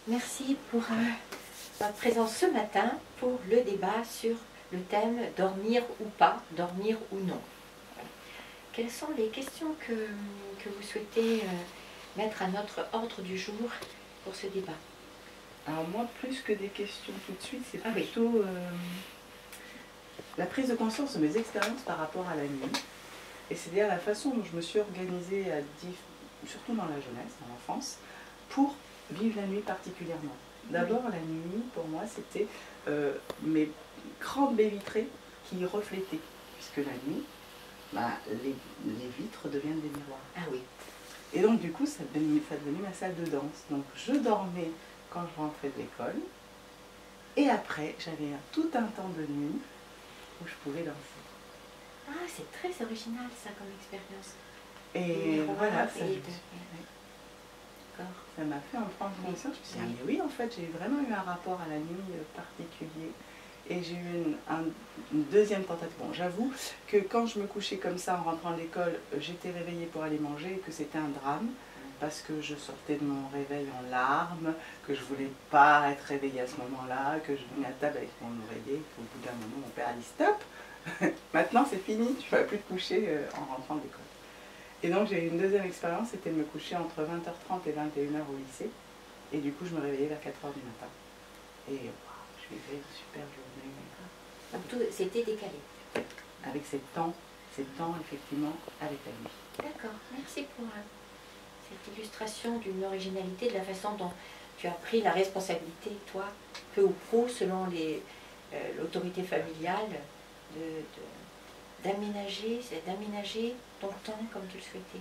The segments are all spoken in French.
Merci pour votre présence ce matin pour le débat sur le thème dormir ou pas, dormir ou non. Quelles sont les questions que vous souhaitez mettre à notre ordre du jour pour ce débat? Alors moi, plus que des questions tout de suite, c'est plutôt la prise de conscience de mes expériences par rapport à la nuit. Et c'est-à-dire la façon dont je me suis organisée, surtout dans la jeunesse, dans l'enfance, pour vivre la nuit particulièrement. D'abord, la nuit, pour moi, c'était mes grandes baies vitrées qui reflétaient. Puisque la nuit, les vitres deviennent des miroirs. Ah oui. Et donc, du coup, ça devenait ma salle de danse. Donc, je dormais quand je rentrais de l'école. Et après, j'avais tout un temps de nuit où je pouvais danser. Ah, c'est très original ça comme expérience. Et voilà, ça m'a fait en prendre conscience. Je me suis dit, ah mais oui, en fait, j'ai vraiment eu un rapport à la nuit particulier. Et j'ai eu une deuxième tentative. Bon, j'avoue que quand je me couchais comme ça en rentrant de l'école, j'étais réveillée pour aller manger et que c'était un drame. Parce que je sortais de mon réveil en larmes, que je ne voulais pas être réveillée à ce moment-là, que je venais à table avec mon oreiller, qu'au bout d'un moment, mon père a dit stop, maintenant c'est fini, tu ne vas plus te coucher en rentrant de l'école. Et donc j'ai eu une deuxième expérience, c'était de me coucher entre 20h30 et 21h au lycée. Et du coup, je me réveillais vers 4h du matin. Et je vivais une super journée. Donc tout c'était décalé. Avec ces temps effectivement avec la nuit. D'accord, merci pour cette illustration d'une originalité, de la façon dont tu as pris la responsabilité, toi, peu ou prou, selon l'autorité familiale, d'aménager ton temps comme tu le souhaitais.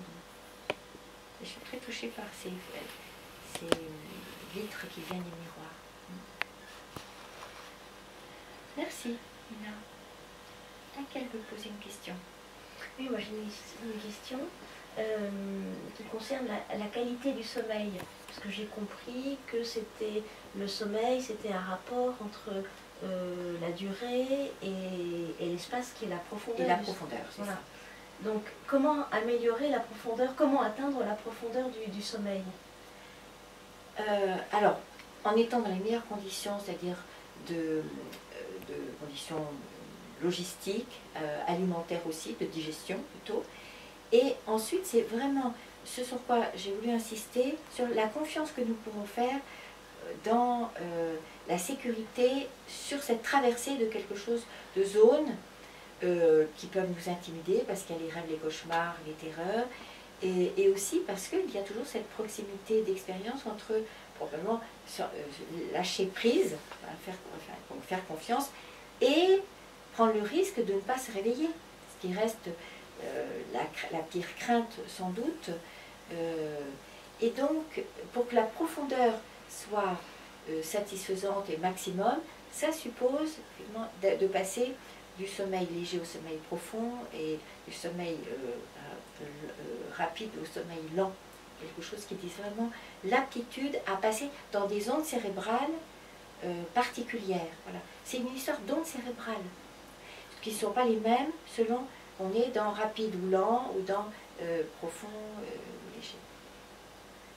Et je suis très touchée par ces vitres qui viennent des miroirs. Merci, Nina. Laquelle veut poser une question? Oui, moi j'ai une question qui concerne la qualité du sommeil. Parce que j'ai compris que c'était le sommeil, c'était un rapport entre la durée et l'espace qui est la profondeur. Et la profondeur, c'est ça. Donc comment améliorer la profondeur, comment atteindre la profondeur du sommeil? Alors, en étant dans les meilleures conditions, c'est-à-dire de conditions logistiques, alimentaires aussi, de digestion plutôt. Et ensuite, c'est vraiment ce sur quoi j'ai voulu insister, sur la confiance que nous pouvons faire dans la sécurité, sur cette traversée de quelque chose, de zones qui peuvent nous intimider parce qu'il y a les rêves, les cauchemars, les terreurs, et aussi parce qu'il y a toujours cette proximité d'expérience entre probablement lâcher prise, faire confiance, et prendre le risque de ne pas se réveiller, ce qui reste la pire crainte sans doute. Et donc, pour que la profondeur soit satisfaisante et maximum, ça suppose de passer du sommeil léger au sommeil profond et du sommeil rapide au sommeil lent. Quelque chose qui dit vraiment l'aptitude à passer dans des ondes cérébrales particulières. Voilà. C'est une histoire d'ondes cérébrales qui ne sont pas les mêmes selon on est dans rapide ou lent ou dans profond ou léger.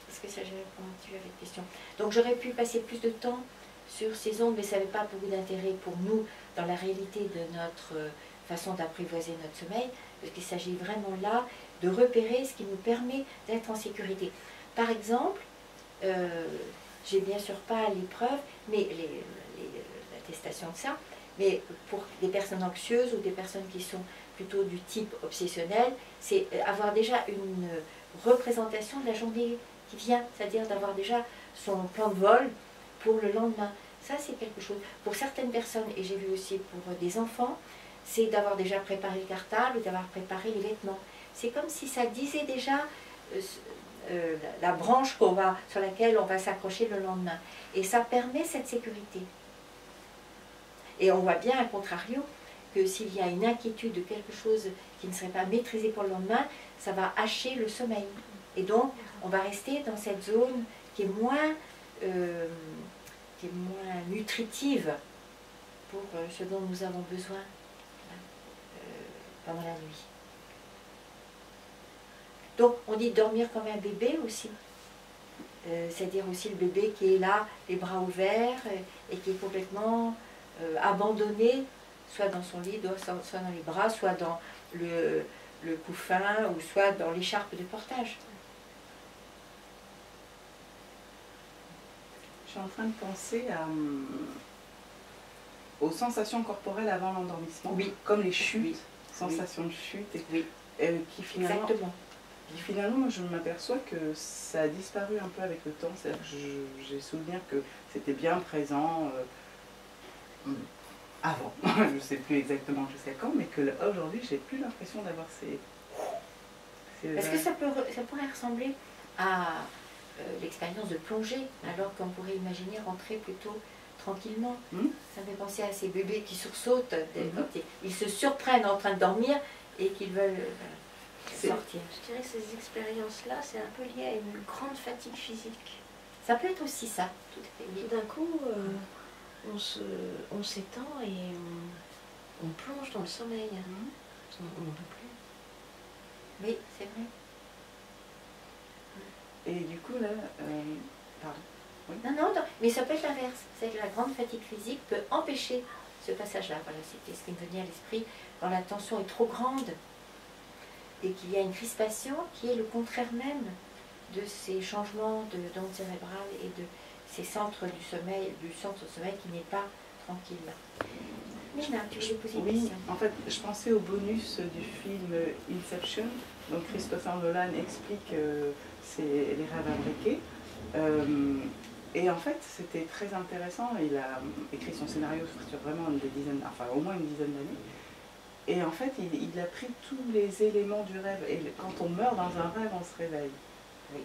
Est-ce que ça j'ai répondu à votre question? Donc j'aurais pu passer plus de temps sur ces ondes, mais ça n'avait pas beaucoup d'intérêt pour nous dans la réalité de notre façon d'apprivoiser notre sommeil, parce qu'il s'agit vraiment là de repérer ce qui nous permet d'être en sécurité. Par exemple, j'ai bien sûr pas l'épreuve, mais l'attestation de ça, mais pour des personnes anxieuses ou des personnes qui sont plutôt du type obsessionnel, c'est avoir déjà une représentation de la journée qui vient, c'est-à-dire d'avoir déjà son plan de vol pour le lendemain. Ça, c'est quelque chose. Pour certaines personnes, et j'ai vu aussi pour des enfants, c'est d'avoir déjà préparé le cartable ou d'avoir préparé les vêtements. C'est comme si ça disait déjà la branche sur laquelle on va s'accrocher le lendemain. Et ça permet cette sécurité. Et on voit bien, à contrario, que s'il y a une inquiétude de quelque chose qui ne serait pas maîtrisé pour le lendemain, ça va hacher le sommeil. Et donc, on va rester dans cette zone qui est moins nutritive pour ce dont nous avons besoin pendant la nuit. Donc, on dit dormir comme un bébé aussi. c'est-à-dire aussi le bébé qui est là, les bras ouverts, et qui est complètement abandonné, soit dans son lit, soit dans les bras, soit dans le couffin, ou soit dans l'écharpe de portage. Je suis en train de penser aux sensations corporelles avant l'endormissement, Oui. Comme les chutes, Oui. sensations de chute, Oui. Qui finalement, Exactement. moi, je m'aperçois que ça a disparu un peu avec le temps. C'est-à-dire que j'ai souvenir que c'était bien présent avant. Je ne sais plus exactement jusqu'à quand, mais qu'aujourd'hui, j'ai plus l'impression d'avoir ces Parce que ça pourrait ressembler à l'expérience de plongée, alors qu'on pourrait imaginer rentrer plutôt tranquillement. Ça me fait penser à ces bébés qui sursautent, quand ils se surprennent en train de dormir et qu'ils veulent sortir. Je dirais que ces expériences-là, c'est un peu lié à une grande fatigue physique. Ça peut être aussi ça, tout à fait. Tout d'un coup, on s'étend et on plonge dans le sommeil. On n'en peut plus. Oui, c'est vrai. Et du coup, là, pardon. Oui. Non, mais ça peut être l'inverse. C'est que la grande fatigue physique peut empêcher ce passage-là. Voilà, c'était ce qui me venait à l'esprit. Quand la tension est trop grande et qu'il y a une crispation qui est le contraire même de ces changements d'onde cérébrale et de ces centres du sommeil, du centre de sommeil qui n'est pas tranquille. Nina, tu voulais poser une question? En fait, je pensais au bonus du film Inception. Donc Christopher Nolan explique les rêves imbriqués. Et en fait, c'était très intéressant. Il a écrit son scénario sur vraiment au moins une dizaine d'années. Et en fait, il a pris tous les éléments du rêve. Et quand on meurt dans un rêve, on se réveille. Oui.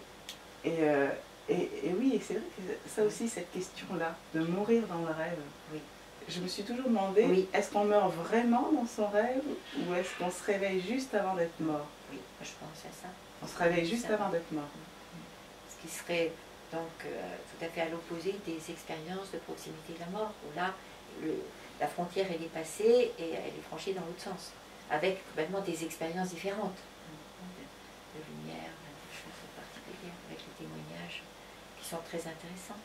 Et oui, et c'est vrai que ça aussi, cette question-là, de mourir dans le rêve. Oui. Je me suis toujours demandé, est-ce qu'on meurt vraiment dans son rêve ou est-ce qu'on se réveille juste avant d'être mort? Oui, je pense à ça. On se réveille juste avant d'être mort. Ce qui serait donc tout à fait à l'opposé des expériences de proximité de la mort, où là, la frontière est dépassée et elle est franchie dans l'autre sens, avec complètement des expériences différentes, de lumière, de choses particulières, avec les témoignages qui sont très intéressants.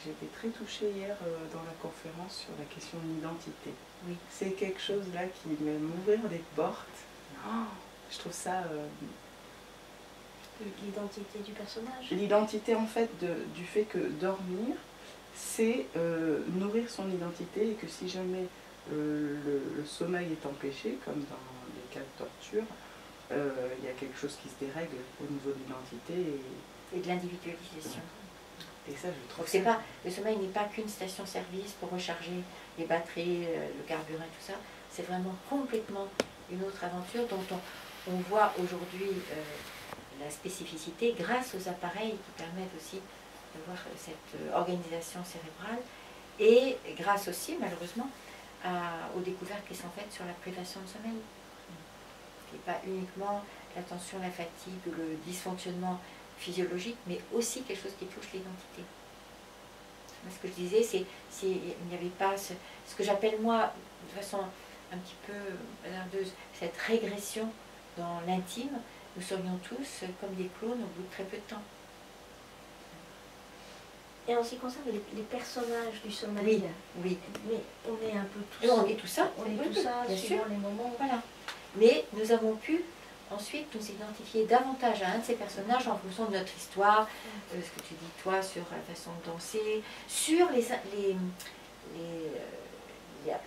J'ai été très touchée hier dans la conférence sur la question de l'identité. Oui. C'est quelque chose là qui m'aime ouvrir des portes. Je trouve ça... L'identité du personnage. L'identité en fait du fait que dormir, c'est nourrir son identité et que si jamais le sommeil est empêché, comme dans les cas de torture, il y a quelque chose qui se dérègle au niveau de l'identité. Et de l'individualisation. Et ça, je trouve le sommeil n'est pas qu'une station-service pour recharger les batteries, le carburant et tout ça. C'est vraiment complètement une autre aventure dont on voit aujourd'hui la spécificité grâce aux appareils qui permettent aussi de voir cette organisation cérébrale et grâce aussi, malheureusement, aux découvertes qui sont faites sur la privation de sommeil. Qui n'est pas uniquement la tension, la fatigue, le dysfonctionnement physiologique, mais aussi quelque chose qui touche l'identité. Ce que je disais, c'est s'il n'y avait pas ce que j'appelle moi, de façon un petit peu hasardeuse, cette régression dans l'intime, nous serions tous comme des clones au bout de très peu de temps. Et en ce qui concerne les personnages du sommeil, oui. Mais on est un peu tous. Et on est tout ça. On est tout ça, suivant les moments. Voilà. Mais nous avons pu ensuite nous identifier davantage à un de ces personnages en fonction de notre histoire, ce que tu dis toi sur la façon de danser, sur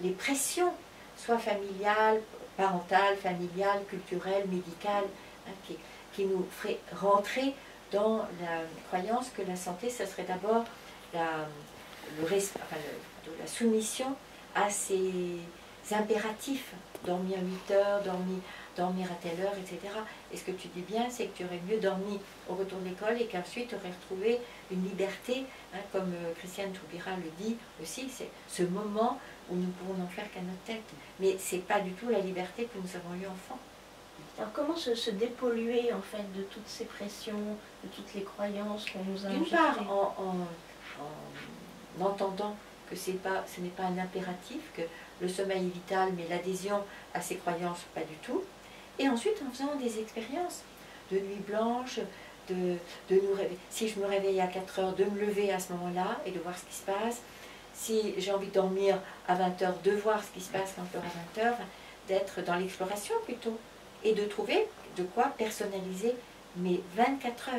les pressions, soit familiales, parentales, familiales, culturelles, médicales, qui nous feraient rentrer dans la croyance que la santé, ça serait d'abord la soumission à ces impératifs, dormir 8 heures, dormir à telle heure, etc. Et ce que tu dis bien, c'est que tu aurais mieux dormi au retour de l'école et qu'ensuite tu aurais retrouvé une liberté, comme Christiane Taubira le dit aussi, c'est ce moment où nous pouvons n'en faire qu'à notre tête. Mais ce n'est pas du tout la liberté que nous avons eue enfant. Alors comment se dépolluer en fait de toutes ces pressions, de toutes les croyances qu'on nous a injectées? D'une part, en entendant que ce n'est pas un impératif, que le sommeil est vital, mais l'adhésion à ces croyances, pas du tout. Et ensuite, en faisant des expériences de nuit blanche, de nous réveiller. Si je me réveille à 4 heures, de me lever à ce moment-là et de voir ce qui se passe. Si j'ai envie de dormir à 20 heures, de voir ce qui se passe quand je dors à 20 heures, d'être dans l'exploration plutôt. Et de trouver de quoi personnaliser mes 24 heures.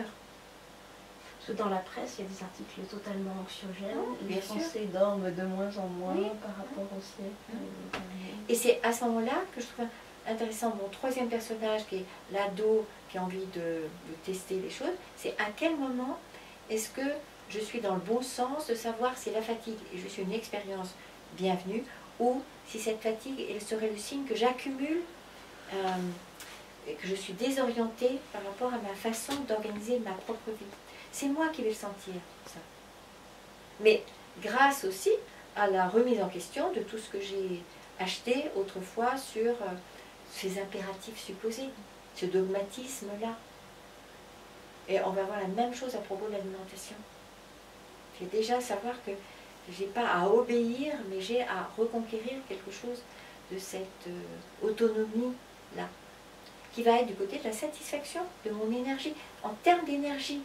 Parce que dans la presse, il y a des articles totalement anxiogènes. Bien Les sûr. Français dorment de moins en moins Oui. par rapport au siècle. Et c'est à ce moment-là que je trouve intéressant mon troisième personnage, qui est l'ado, qui a envie de tester les choses. C'est à quel moment est-ce que je suis dans le bon sens de savoir si la fatigue est juste une expérience bienvenue, ou si cette fatigue elle serait le signe que j'accumule, et que je suis désorientée par rapport à ma façon d'organiser ma propre vie. C'est moi qui vais le sentir, ça. Mais grâce aussi à la remise en question de tout ce que j'ai acheté autrefois sur ces impératifs supposés, ce dogmatisme-là. Et on va voir la même chose à propos de l'alimentation. J'ai déjà à savoir que je n'ai pas à obéir, mais j'ai à reconquérir quelque chose de cette autonomie-là, qui va être du côté de la satisfaction de mon énergie, en termes d'énergie.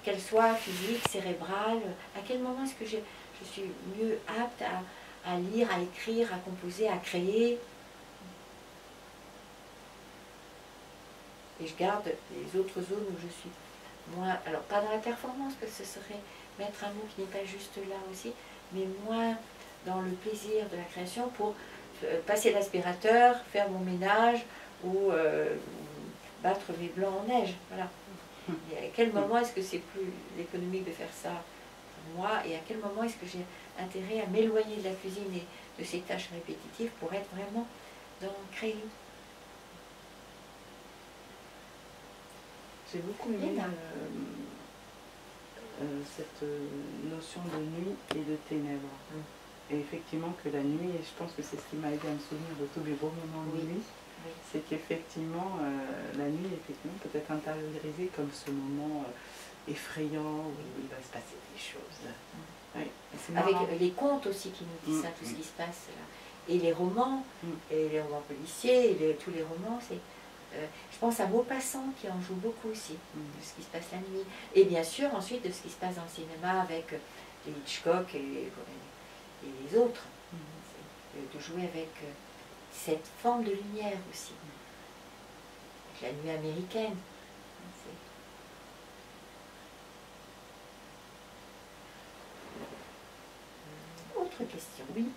Qu'elle soit physique, cérébrale, à quel moment est-ce que je suis mieux apte à lire, à écrire, à composer, à créer. Et je garde les autres zones où je suis moins, alors pas dans la performance, parce que ce serait mettre un mot qui n'est pas juste là aussi, mais moins dans le plaisir de la création pour passer l'aspirateur, faire mon ménage ou battre mes blancs en neige. Voilà. Et à quel moment est-ce que c'est plus économique de faire ça pour moi, et à quel moment est-ce que j'ai intérêt à m'éloigner de la cuisine et de ces tâches répétitives pour être vraiment dans créer. J'ai beaucoup aimé cette notion de nuit et de ténèbres. Et effectivement que la nuit, et je pense que c'est ce qui m'a aidé à me souvenir de tous les beaux moments de nuit, c'est qu'effectivement, la nuit, effectivement, peut être intériorisée comme ce moment effrayant où il va se passer des choses. Oui. Avec les contes aussi qui nous disent ça, tout ce qui se passe là. Et les romans, et les romans policiers, et tous les romans, c'est... je pense à Maupassant qui en joue beaucoup aussi, de ce qui se passe la nuit. Et bien sûr, ensuite, de ce qui se passe dans le cinéma avec les Hitchcock et les autres. De jouer avec cette forme de lumière aussi. Avec la nuit américaine. Autre question. Oui.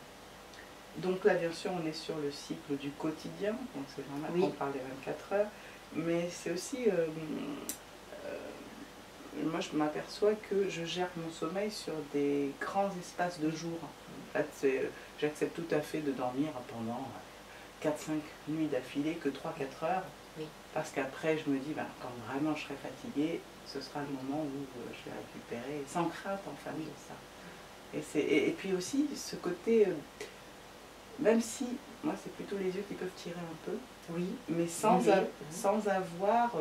Donc là, bien sûr, on est sur le cycle du quotidien, donc c'est normal qu'on parle des 24 heures, mais c'est aussi, moi je m'aperçois que je gère mon sommeil sur des grands espaces de jour. En fait, j'accepte tout à fait de dormir pendant 4-5 nuits d'affilée, que 3-4 heures, parce qu'après je me dis, ben, quand vraiment je serai fatiguée, ce sera le moment où je vais récupérer, sans crainte en fait de ça. Et puis aussi ce côté... même si, moi c'est plutôt les yeux qui peuvent tirer un peu, mais sans avoir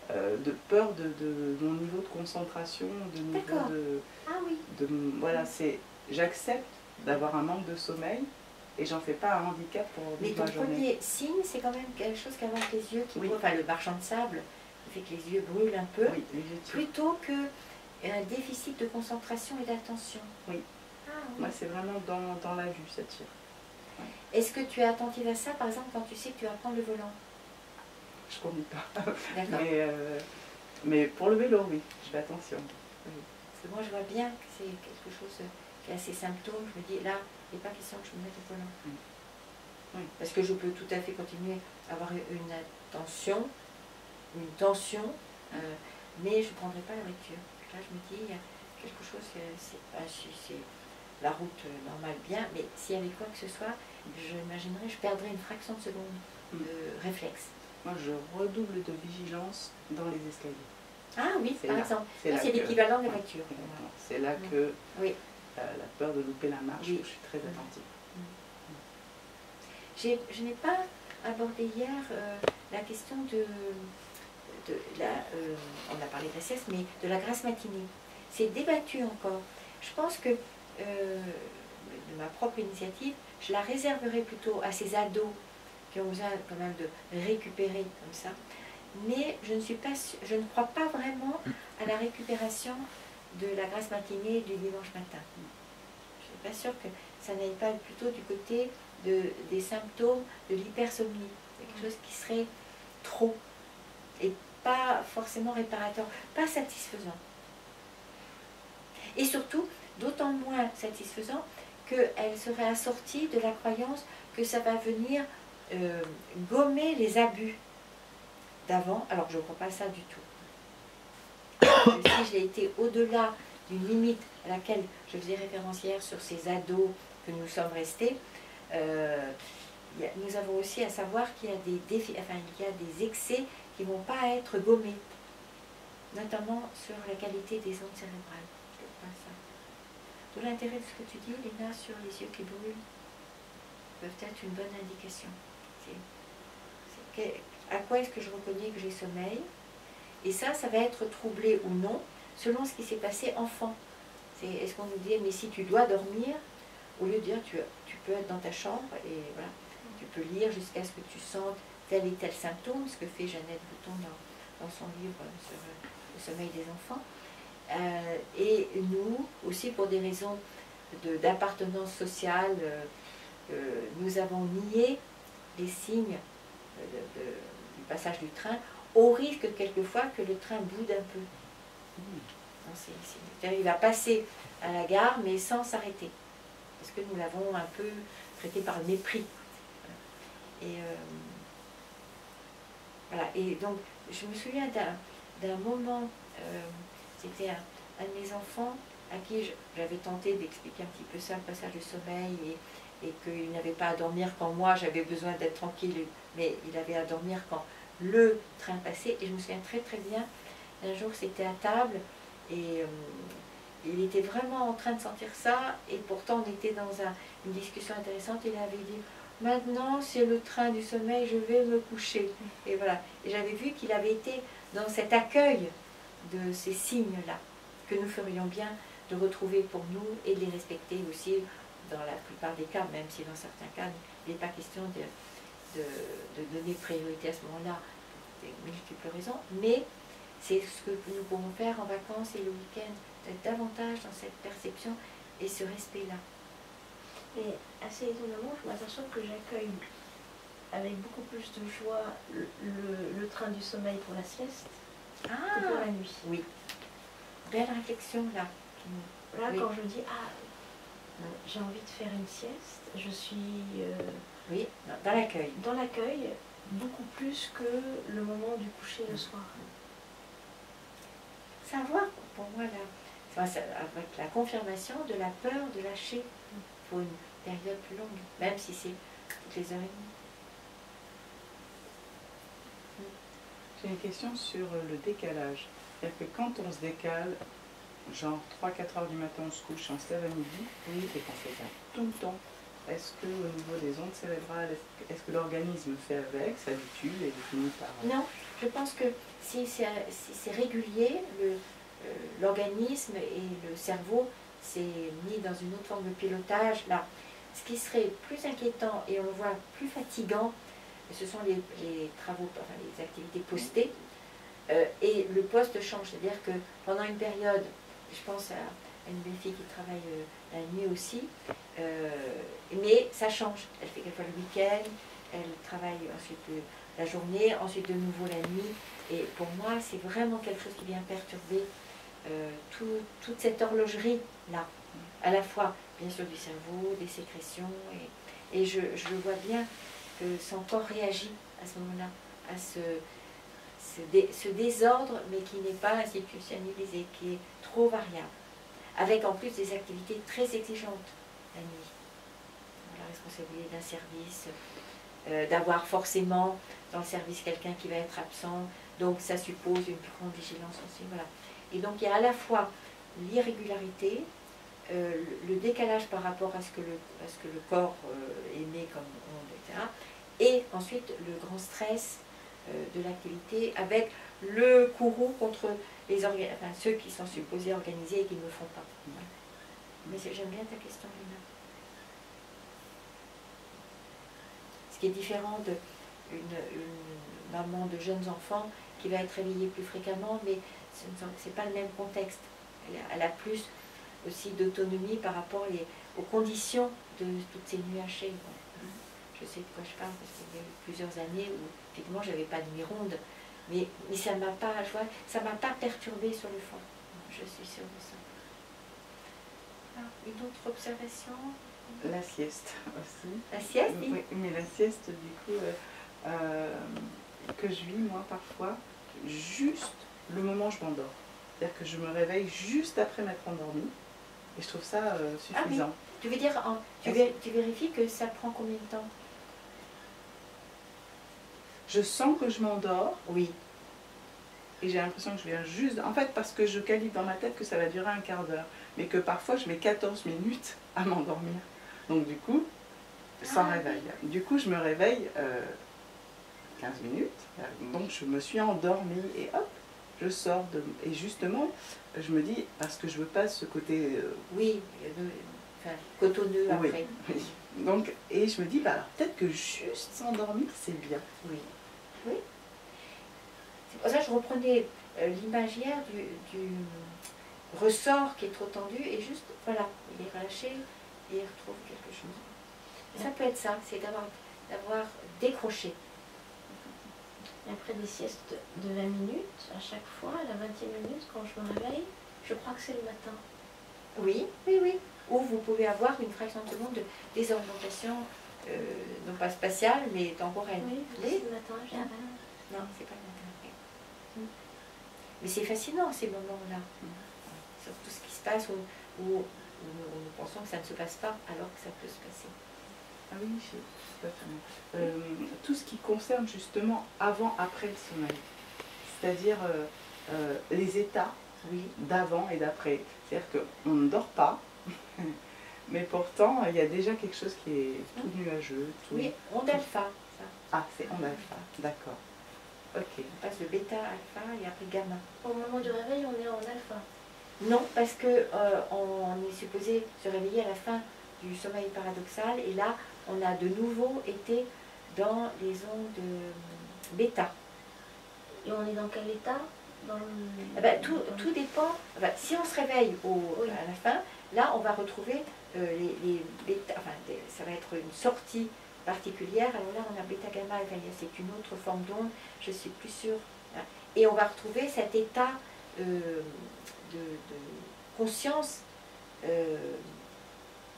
de peur de mon niveau de concentration, de niveau voilà, j'accepte d'avoir un manque de sommeil et j'en fais pas un handicap pour vivre ma journée. Mais ton premier signe, c'est quand même quelque chose qui avance les yeux, qui brûlent, enfin le marchand de sable, qui fait que les yeux brûlent un peu, plutôt qu'un déficit de concentration et d'attention. Moi c'est vraiment dans la vue, ça tire. Est-ce que tu es attentive à ça, par exemple, quand tu sais que tu vas prendre le volant? Je ne conduis pas. Mais pour le vélo, oui, je fais attention. Parce que moi, je vois bien que c'est quelque chose qui a ses symptômes. Je me dis, là, il n'est pas question que je me mette au volant. Parce que je peux tout à fait continuer à avoir une attention, une tension, mais je ne prendrai pas la voiture. Là, je me dis, il y a quelque chose, c'est la route normale bien, mais s'il y avait quoi que ce soit, j'imaginerais, je perdrais une fraction de seconde de réflexe. Moi, je redouble de vigilance dans les escaliers. Ah oui, par exemple. C'est l'équivalent de la voiture. C'est là que la peur de louper la marche, je suis très attentive. Je n'ai pas abordé hier la question on a parlé de la sieste, mais de la grasse matinée. C'est débattu encore. Je pense que de ma propre initiative, je la réserverai plutôt à ces ados qui ont besoin quand même de récupérer comme ça, mais je ne crois pas vraiment à la récupération de la grasse matinée du dimanche matin. Je ne suis pas sûre que ça n'aille pas plutôt du côté des symptômes de l'hypersomnie, quelque chose qui serait trop et pas forcément réparateur, pas satisfaisant. Et surtout, d'autant moins satisfaisant qu'elle serait assortie de la croyance que ça va venir gommer les abus d'avant, alors je ne crois pas à ça du tout. Si j'ai été au-delà d'une limite à laquelle je faisais référence hier sur ces ados que nous sommes restés, nous avons aussi à savoir qu'il y a des défis, enfin il y a des excès qui ne vont pas être gommés, notamment sur la qualité des ondes cérébrales. Je crois à ça. D'où l'intérêt de ce que tu dis, Léna, sur les yeux qui brûlent, peuvent être une bonne indication. À quoi est-ce que je reconnais que j'ai sommeil? Et ça va être troublé ou non, selon ce qui s'est passé enfant. Est-ce qu'on nous dit, mais si tu dois dormir, au lieu de dire, tu peux être dans ta chambre, et voilà, tu peux lire jusqu'à ce que tu sentes tel et tel symptôme, ce que fait Jeannette Bouton dans son livre sur le sommeil des enfants. Et nous, aussi pour des raisons d'appartenance sociale, nous avons nié les signes du passage du train, au risque quelquefois que le train boude un peu. Il va passer à la gare, mais sans s'arrêter, parce que nous l'avons un peu traité par le mépris. Et, voilà. Et donc, je me souviens d'un moment, c'était un de mes enfants à qui j'avais tenté d'expliquer un petit peu ça, le passage du sommeil, et qu'il n'avait pas à dormir quand moi j'avais besoin d'être tranquille, mais il avait à dormir quand le train passait. Et je me souviens très très bien, un jour c'était à table, et il était vraiment en train de sentir ça, et pourtant on était dans une discussion intéressante, et il avait dit, maintenant c'est le train du sommeil, je vais me coucher. Et voilà, et j'avais vu qu'il avait été dans cet accueil de ces signes-là, que nous ferions bien de retrouver pour nous, et de les respecter aussi, dans la plupart des cas, même si dans certains cas, il n'est pas question de donner priorité à ce moment-là, pour des multiples raisons, mais c'est ce que nous pouvons faire en vacances et le week-end, d'être davantage dans cette perception et ce respect-là. Et assez étonnamment, je m'aperçois que j'accueille avec beaucoup plus de joie le train du sommeil pour la sieste que pour la nuit. Oui, belle réflexion là. Là, oui. Quand je dis, j'ai envie de faire une sieste, je suis oui, dans l'accueil. Dans l'accueil, beaucoup plus que le moment du coucher le soir. Savoir, pour moi, avec la confirmation de la peur de lâcher pour une période plus longue, même si c'est toutes les heures et demie. J'ai une question sur le décalage. C'est-à-dire que quand on se décale, genre 3-4 heures du matin, on se couche, on se lève à midi, et qu'on fait ça tout le temps, est-ce qu'au niveau des ondes cérébrales, est-ce que l'organisme fait avec, s'habitue et finit par... Non, je pense que si c'est régulier, l'organisme et le cerveau s'est mis dans une autre forme de pilotage. Là, ce qui serait plus inquiétant et on le voit plus fatigant, ce sont les travaux, enfin les activités postées, et le poste change. C'est-à-dire que pendant une période, je pense à une belle fille qui travaille la nuit aussi, mais ça change. Elle fait quelquefois le week-end, elle travaille ensuite la journée, ensuite de nouveau la nuit, et pour moi c'est vraiment quelque chose qui vient perturber toute cette horlogerie-là, à la fois bien sûr du cerveau, des sécrétions, et je vois bien que son corps réagit à ce moment-là, à ce désordre, mais qui n'est pas institutionnalisé, qui est trop variable, avec en plus des activités très exigeantes la nuit. La responsabilité d'un service, d'avoir forcément dans le service quelqu'un qui va être absent, donc ça suppose une plus grande vigilance aussi. Voilà. Et donc il y a à la fois l'irrégularité, le décalage par rapport à ce que le corps émet comme onde, etc. Et ensuite le grand stress de l'activité avec le courroux contre ceux qui sont supposés organiser et qui ne le font pas. Mais j'aime bien ta question, Lina. Ce qui est différent maman de jeunes enfants qui va être réveillée plus fréquemment, mais ce n'est pas le même contexte. Elle a plus aussi d'autonomie par rapport aux conditions de toutes ces nuits hachées. Je sais de quoi je parle parce qu'il y a eu plusieurs années où effectivement j'avais pas de nuit ronde, mais ça m'a pas, ça m'a pas perturbée sur le fond. Je suis sûre de ça. Une autre observation? La sieste aussi. La sieste? Oui, mais la sieste, du coup, que je vis, moi, parfois, juste le moment où je m'endors. C'est-à-dire que je me réveille juste après m'être endormie, et je trouve ça suffisant. Ah oui. Tu veux dire, tu vérifies que ça prend combien de temps? Je sens que je m'endors. Oui. Et j'ai l'impression que je viens juste... En fait, parce que je calibre dans ma tête que ça va durer un quart d'heure. Mais que parfois, je mets 14 minutes à m'endormir. Donc du coup, sans réveil. Du coup, je me réveille 15 minutes. Donc je me suis endormie et hop, je sors de... Et justement, je me dis, parce que je veux pas ce côté... Oui, cotonneux oui, après. Oui. Donc, et je me dis, bah, alors peut-être que juste s'endormir, c'est bien. Oui. Oui. C'est pour ça que je reprenais l'image hier du ressort qui est trop tendu et juste, voilà, il est relâché et il retrouve quelque chose. Ça peut être ça, c'est d'avoir décroché. Et après des siestes de 20 minutes, à chaque fois, à la 20e minute, quand je me réveille, je crois que c'est le matin. Oui, oui, oui. Ou vous pouvez avoir une fraction de seconde de désorientation, non pas spatiale, mais temporelle. Oui, c'est le matin, j'ai rien. Non, c'est pas le matin. Mais c'est fascinant ces moments-là. Sur tout ce qui se passe où nous pensons que ça ne se passe pas alors que ça peut se passer. Ah oui, tout à fait. Tout ce qui concerne justement avant-après le sommeil. C'est-à-dire les états d'avant et d'après. C'est-à-dire qu'on ne dort pas, mais pourtant il y a déjà quelque chose qui est tout nuageux. Tout... Oui, onde alpha. Ça. Ah, c'est onde alpha, d'accord. Ok. On passe de bêta, alpha et après gamma. Au moment du réveil, on est en alpha. Non, parce que on est supposé se réveiller à la fin du sommeil paradoxal et là, on a de nouveau été dans les ondes bêta. Et on est dans quel état tout dépend. Si on se réveille à la fin, là, on va retrouver les bêta. Enfin, ça va être une sortie particulière. Alors là, on a bêta, gamma, c'est une autre forme d'onde. Je suis plus sûre. Et on va retrouver cet état de conscience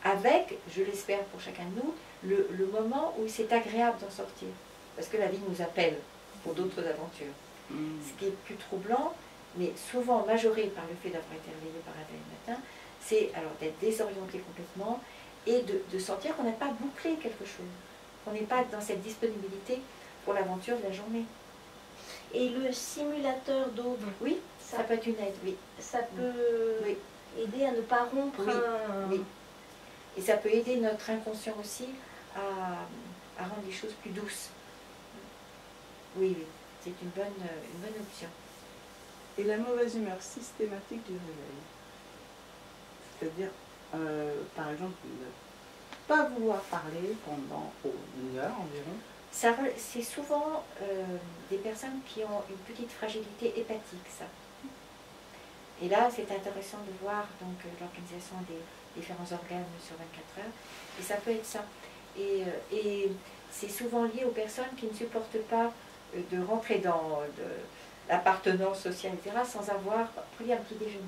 avec, je l'espère pour chacun de nous, le moment où c'est agréable d'en sortir. Parce que la vie nous appelle pour d'autres aventures. Ce qui est plus troublant, mais souvent majoré par le fait d'avoir été réveillé par un tel matin, c'est alors d'être désorienté complètement et de sentir qu'on n'a pas bouclé quelque chose, qu'on n'est pas dans cette disponibilité pour l'aventure de la journée. Et le simulateur d'aube, oui, ça peut être une aide, oui. Ça peut aider à ne pas rompre oui. Et ça peut aider notre inconscient aussi à rendre les choses plus douces. Oui, oui. C'est une bonne option. Et la mauvaise humeur systématique du réveil. C'est-à-dire, par exemple, ne pas vouloir parler pendant une heure environ. C'est souvent des personnes qui ont une petite fragilité hépatique, ça. Et là, c'est intéressant de voir l'organisation des différents organes sur 24 heures. Et ça peut être ça. Et c'est souvent lié aux personnes qui ne supportent pas de rentrer dans l'appartenance sociale, etc., sans avoir pris un petit déjeuner.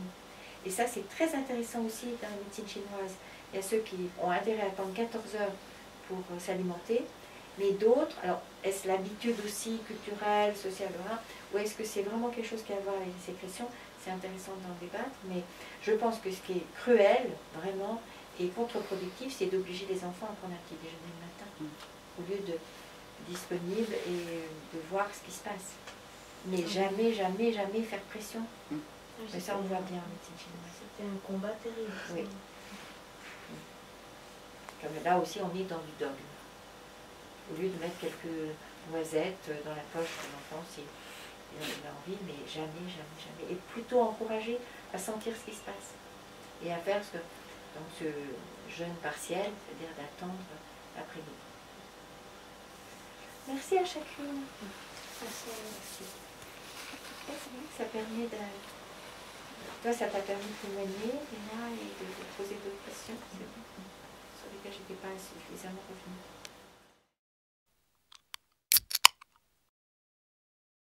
Et ça, c'est très intéressant aussi dans la médecine chinoise. Il y a ceux qui ont intérêt à attendre 14 heures pour s'alimenter, mais d'autres, alors est-ce l'habitude aussi culturelle, sociale, ou est-ce que c'est vraiment quelque chose qui a à voir avec les sécrétions? C'est intéressant d'en débattre, mais je pense que ce qui est cruel, vraiment, et contre-productif, c'est d'obliger les enfants à prendre un petit déjeuner le matin, au lieu de disponible et de voir ce qui se passe. Mais jamais, jamais, jamais faire pression. Mais ça, on voit bien en médecine chinoise. C'était un combat terrible. Oui. Comme là aussi, on est dans du dogme. Au lieu de mettre quelques noisettes dans la poche de l'enfant, si il a envie, mais jamais, jamais, jamais. Et plutôt encourager à sentir ce qui se passe. Et à faire ce jeûne partiel, c'est-à-dire d'attendre l'après-midi. Merci à chacune. Merci. Ça permet de... Toi, ça t'a permis de témoigner, Léna, et de poser d'autres questions sur lesquelles je n'étais pas suffisamment revenue.